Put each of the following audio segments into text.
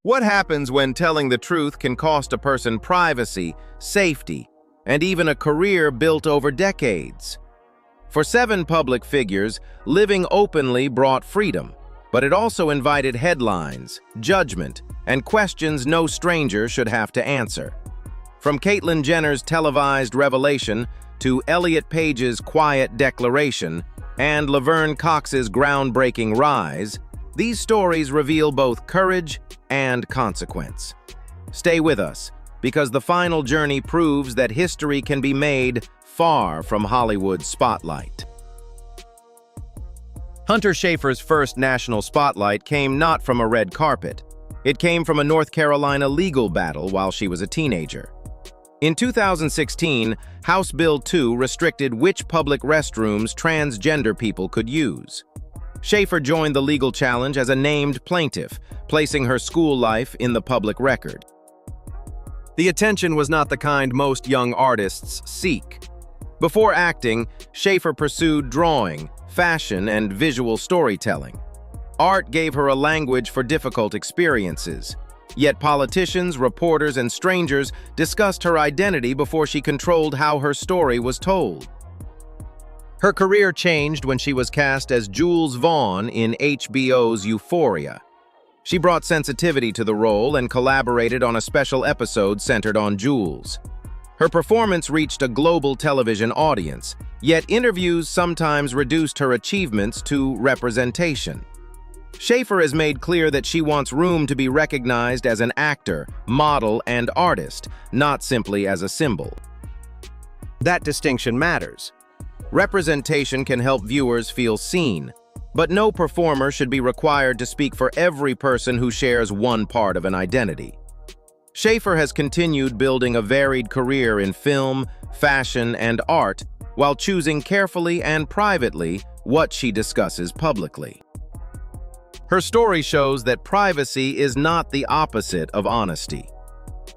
What happens when telling the truth can cost a person privacy, safety, and even a career built over decades? For 7 public figures, living openly brought freedom, but it also invited headlines, judgment, and questions no stranger should have to answer. From Caitlyn Jenner's televised revelation to Elliot Page's quiet declaration and Laverne Cox's groundbreaking rise, these stories reveal both courage and consequence. Stay with us, because the final journey proves that history can be made far from Hollywood's spotlight. Hunter Schafer's first national spotlight came not from a red carpet. It came from a North Carolina legal battle while she was a teenager. In 2016, House Bill 2 restricted which public restrooms transgender people could use. Schafer joined the legal challenge as a named plaintiff, placing her school life in the public record. The attention was not the kind most young artists seek. Before acting, Schafer pursued drawing, fashion, and visual storytelling. Art gave her a language for difficult experiences. Yet politicians, reporters, and strangers discussed her identity before she controlled how her story was told. Her career changed when she was cast as Jules Vaughn in HBO's Euphoria. She brought sensitivity to the role and collaborated on a special episode centered on Jules. Her performance reached a global television audience, yet interviews sometimes reduced her achievements to representation. Schafer has made clear that she wants room to be recognized as an actor, model, and artist, not simply as a symbol. That distinction matters. Representation can help viewers feel seen, but no performer should be required to speak for every person who shares one part of an identity. Schafer has continued building a varied career in film, fashion, and art, while choosing carefully and privately what she discusses publicly. Her story shows that privacy is not the opposite of honesty.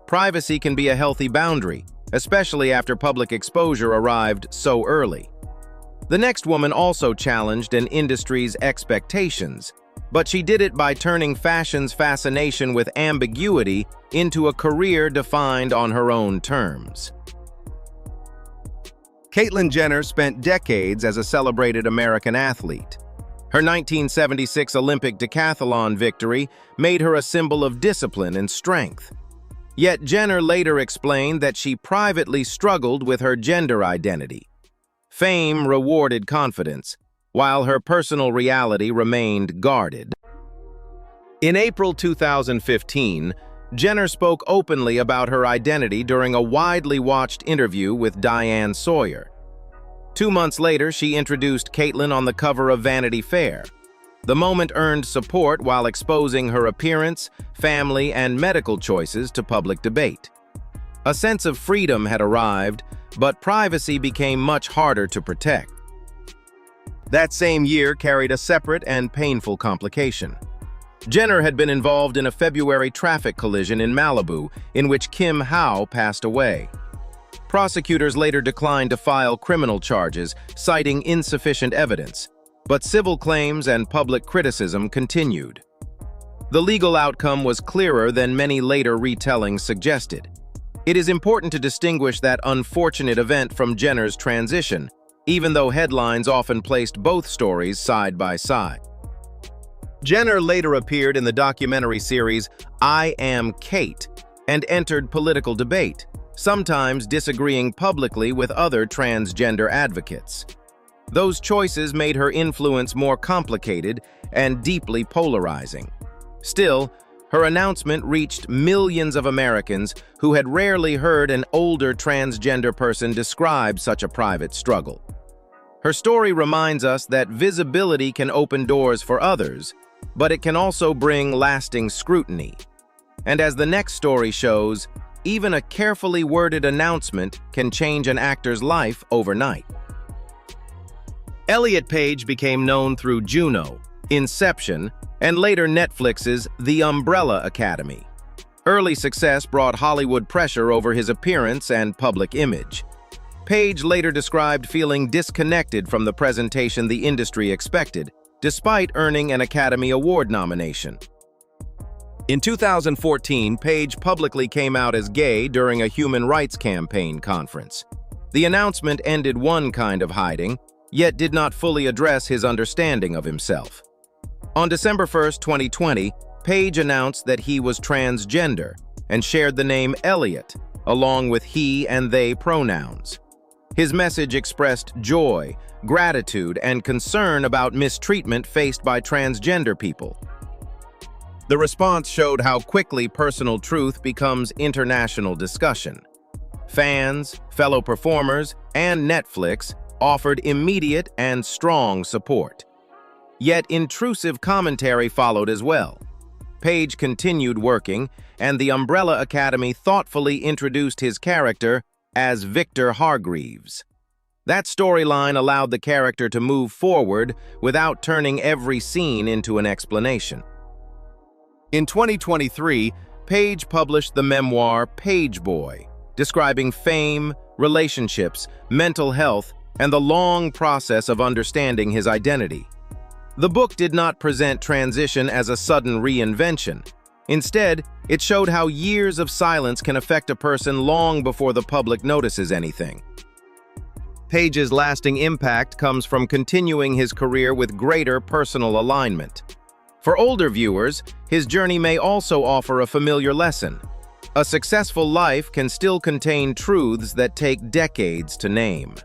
Privacy can be a healthy boundary, especially after public exposure arrived so early. The next woman also challenged an industry's expectations, but she did it by turning fashion's fascination with ambiguity into a career defined on her own terms. Caitlyn Jenner spent decades as a celebrated American athlete. Her 1976 Olympic decathlon victory made her a symbol of discipline and strength. Yet Jenner later explained that she privately struggled with her gender identity. Fame rewarded confidence, while her personal reality remained guarded. In April 2015, Jenner spoke openly about her identity during a widely watched interview with Diane Sawyer. 2 months later, she introduced Caitlyn on the cover of Vanity Fair. The moment earned support while exposing her appearance, family, and medical choices to public debate. A sense of freedom had arrived, but privacy became much harder to protect. That same year carried a separate and painful complication. Jenner had been involved in a February traffic collision in Malibu, in which Kim Howe passed away. Prosecutors later declined to file criminal charges, citing insufficient evidence, but civil claims and public criticism continued. The legal outcome was clearer than many later retellings suggested. It is important to distinguish that unfortunate event from Jenner's transition, even though headlines often placed both stories side by side. Jenner later appeared in the documentary series I Am Kate and entered political debate, sometimes disagreeing publicly with other transgender advocates. Those choices made her influence more complicated and deeply polarizing. Still, her announcement reached millions of Americans who had rarely heard an older transgender person describe such a private struggle. Her story reminds us that visibility can open doors for others, but it can also bring lasting scrutiny. And as the next story shows, even a carefully worded announcement can change an actor's life overnight. Elliot Page became known through Juno, Inception, and later Netflix's The Umbrella Academy. Early success brought Hollywood pressure over his appearance and public image. Page later described feeling disconnected from the presentation the industry expected, despite earning an Academy Award nomination. In 2014, Page publicly came out as gay during a human rights campaign conference. The announcement ended one kind of hiding, yet did not fully address his understanding of himself. On December 1, 2020, Page announced that he was transgender and shared the name Elliot, along with he and they pronouns. His message expressed joy, gratitude, and concern about mistreatment faced by transgender people. The response showed how quickly personal truth becomes international discussion. Fans, fellow performers, and Netflix offered immediate and strong support. Yet intrusive commentary followed as well. Page continued working, and the Umbrella Academy thoughtfully introduced his character as Victor Hargreaves. That storyline allowed the character to move forward without turning every scene into an explanation. In 2023, Page published the memoir Page Boy, describing fame, relationships, mental health, and the long process of understanding his identity. The book did not present transition as a sudden reinvention. Instead, it showed how years of silence can affect a person long before the public notices anything. Page's lasting impact comes from continuing his career with greater personal alignment. For older viewers, his journey may also offer a familiar lesson. A successful life can still contain truths that take decades to name.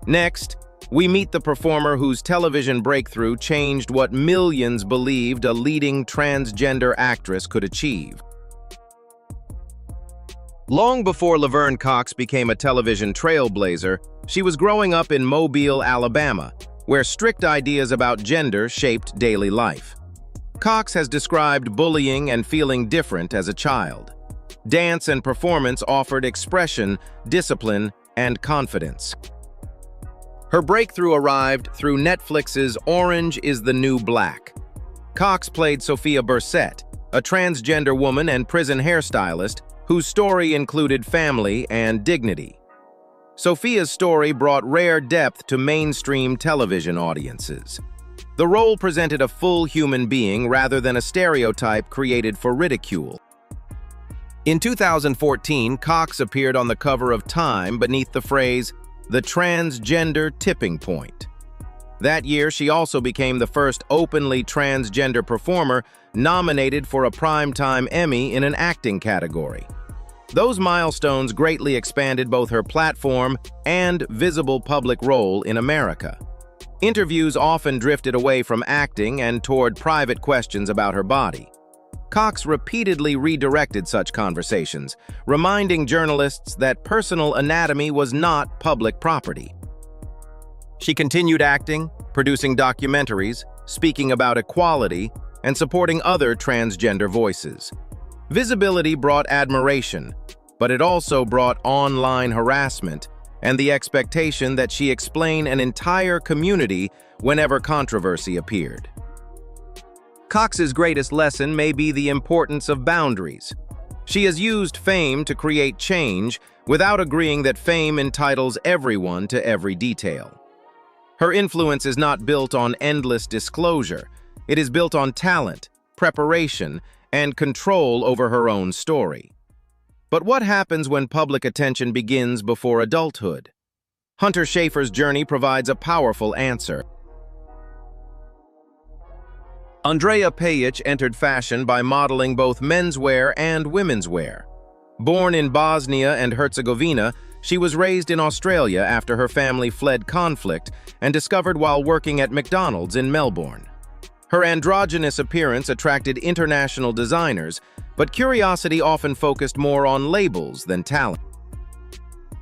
Next, we meet the performer whose television breakthrough changed what millions believed a leading transgender actress could achieve. Long before Laverne Cox became a television trailblazer, she was growing up in Mobile, Alabama, where strict ideas about gender shaped daily life. Cox has described bullying and feeling different as a child. Dance and performance offered expression, discipline, and confidence. Her breakthrough arrived through Netflix's Orange is the New Black. Cox played Sophia Bursett, a transgender woman and prison hairstylist whose story included family and dignity. Sophia's story brought rare depth to mainstream television audiences. The role presented a full human being rather than a stereotype created for ridicule. In 2014, Cox appeared on the cover of Time beneath the phrase, "The Transgender Tipping Point." That year, she also became the first openly transgender performer nominated for a Primetime Emmy in an acting category. Those milestones greatly expanded both her platform and visible public role in America. Interviews often drifted away from acting and toward private questions about her body. Cox repeatedly redirected such conversations, reminding journalists that personal anatomy was not public property. She continued acting, producing documentaries, speaking about equality, and supporting other transgender voices. Visibility brought admiration, but it also brought online harassment and the expectation that she explain an entire community whenever controversy appeared. Cox's greatest lesson may be the importance of boundaries. She has used fame to create change without agreeing that fame entitles everyone to every detail. Her influence is not built on endless disclosure. It is built on talent, preparation, and control over her own story. But what happens when public attention begins before adulthood? Hunter Schafer's journey provides a powerful answer. Andreja Pejić entered fashion by modeling both menswear and womenswear. Born in Bosnia and Herzegovina, she was raised in Australia after her family fled conflict and discovered while working at McDonald's in Melbourne. Her androgynous appearance attracted international designers, but curiosity often focused more on labels than talent.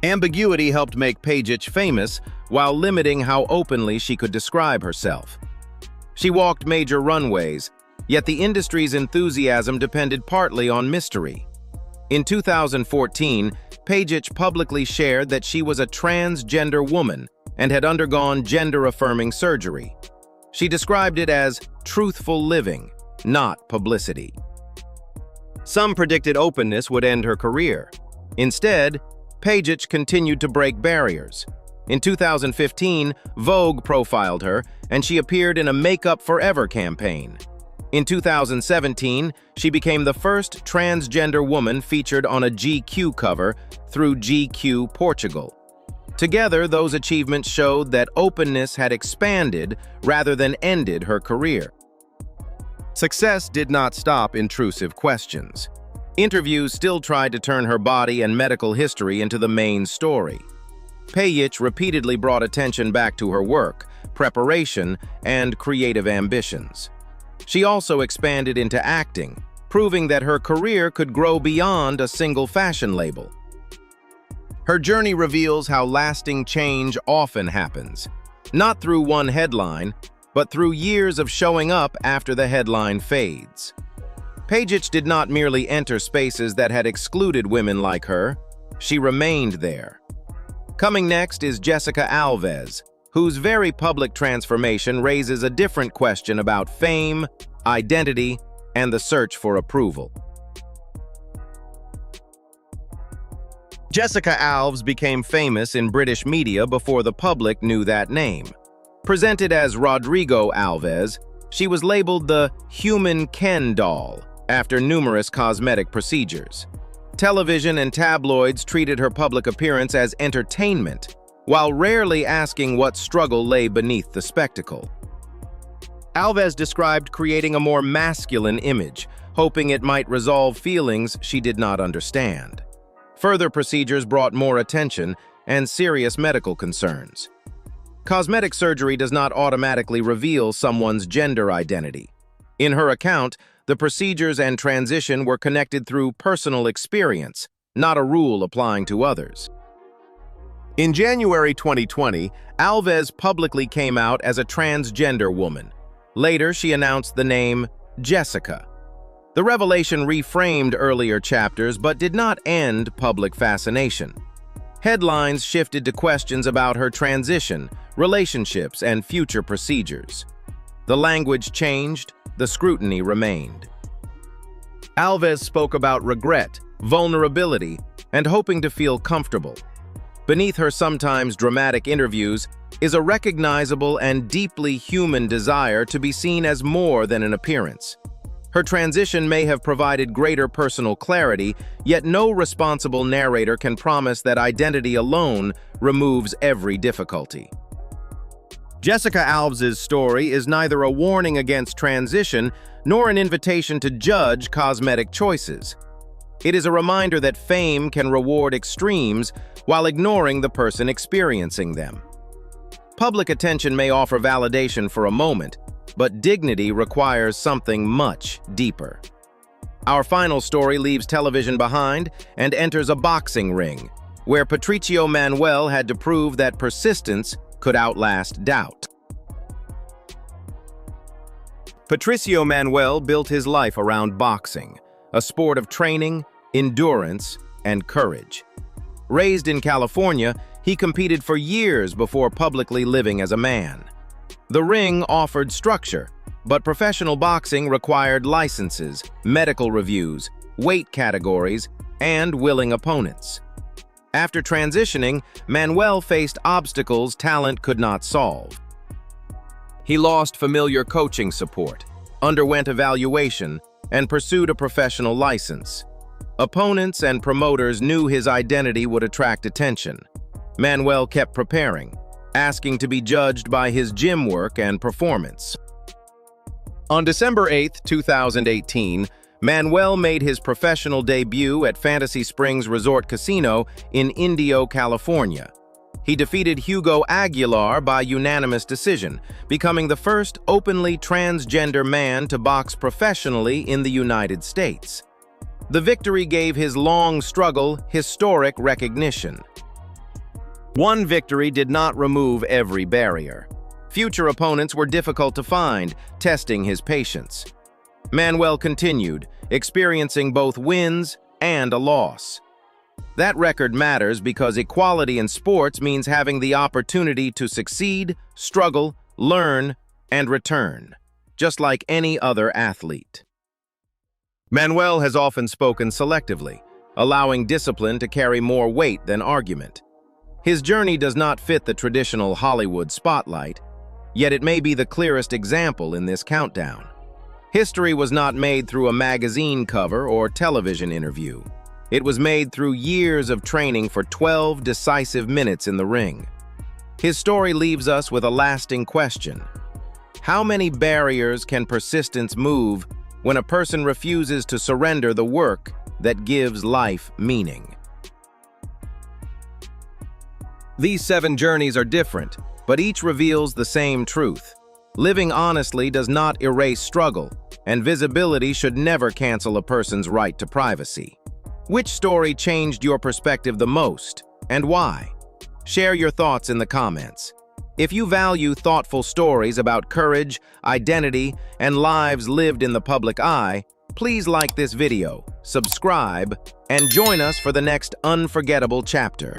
Ambiguity helped make Pejić famous while limiting how openly she could describe herself. She walked major runways, yet the industry's enthusiasm depended partly on mystery. In 2014, Pejić publicly shared that she was a transgender woman and had undergone gender-affirming surgery. She described it as truthful living, not publicity. Some predicted openness would end her career. Instead, Pejić continued to break barriers. In 2015, Vogue profiled her, and she appeared in a Make Up Forever campaign. In 2017, she became the first transgender woman featured on a GQ cover through GQ Portugal. Together, those achievements showed that openness had expanded rather than ended her career. Success did not stop intrusive questions. Interviews still tried to turn her body and medical history into the main story. Pejić repeatedly brought attention back to her work, preparation, and creative ambitions. She also expanded into acting, proving that her career could grow beyond a single fashion label. Her journey reveals how lasting change often happens, not through one headline, but through years of showing up after the headline fades. Pejić did not merely enter spaces that had excluded women like her, she remained there. Coming next is Jessica Alves, whose very public transformation raises a different question about fame, identity, and the search for approval. Jessica Alves became famous in British media before the public knew that name. Presented as Rodrigo Alves, she was labeled the human Ken doll after numerous cosmetic procedures. Television and tabloids treated her public appearance as entertainment, while rarely asking what struggle lay beneath the spectacle. Alves described creating a more masculine image, hoping it might resolve feelings she did not understand. Further procedures brought more attention and serious medical concerns. Cosmetic surgery does not automatically reveal someone's gender identity. In her account, the procedures and transition were connected through personal experience, not a rule applying to others. In January 2020, Alves publicly came out as a transgender woman. Later, she announced the name Jessica. The revelation reframed earlier chapters but did not end public fascination. Headlines shifted to questions about her transition, relationships, and future procedures. The language changed, the scrutiny remained. Alves spoke about regret, vulnerability, and hoping to feel comfortable. Beneath her sometimes dramatic interviews is a recognizable and deeply human desire to be seen as more than an appearance. Her transition may have provided greater personal clarity, yet no responsible narrator can promise that identity alone removes every difficulty. Jessica Alves' story is neither a warning against transition nor an invitation to judge cosmetic choices. It is a reminder that fame can reward extremes while ignoring the person experiencing them. Public attention may offer validation for a moment, but dignity requires something much deeper. Our final story leaves television behind and enters a boxing ring, where Patricio Manuel had to prove that persistence could outlast doubt. Patricio Manuel built his life around boxing, a sport of training, endurance, and courage. Raised in California, he competed for years before publicly living as a man. The ring offered structure, but professional boxing required licenses, medical reviews, weight categories, and willing opponents. After transitioning, Manuel faced obstacles talent could not solve. He lost familiar coaching support, underwent evaluation, and pursued a professional license. Opponents and promoters knew his identity would attract attention. Manuel kept preparing, asking to be judged by his gym work and performance. On December 8, 2018, Manuel made his professional debut at Fantasy Springs Resort Casino in Indio, California. He defeated Hugo Aguilar by unanimous decision, becoming the first openly transgender man to box professionally in the United States. The victory gave his long struggle historic recognition. One victory did not remove every barrier. Future opponents were difficult to find, testing his patience. Manuel continued, experiencing both wins and a loss. That record matters because equality in sports means having the opportunity to succeed, struggle, learn, and return, just like any other athlete. Manuel has often spoken selectively, allowing discipline to carry more weight than argument. His journey does not fit the traditional Hollywood spotlight, yet it may be the clearest example in this countdown. History was not made through a magazine cover or television interview. It was made through years of training for 12 decisive minutes in the ring. His story leaves us with a lasting question. How many barriers can persistence move when a person refuses to surrender the work that gives life meaning? These 7 journeys are different, but each reveals the same truth. Living honestly does not erase struggle, and visibility should never cancel a person's right to privacy. Which story changed your perspective the most, and why? Share your thoughts in the comments. If you value thoughtful stories about courage, identity, and lives lived in the public eye, please like this video, subscribe, and join us for the next unforgettable chapter.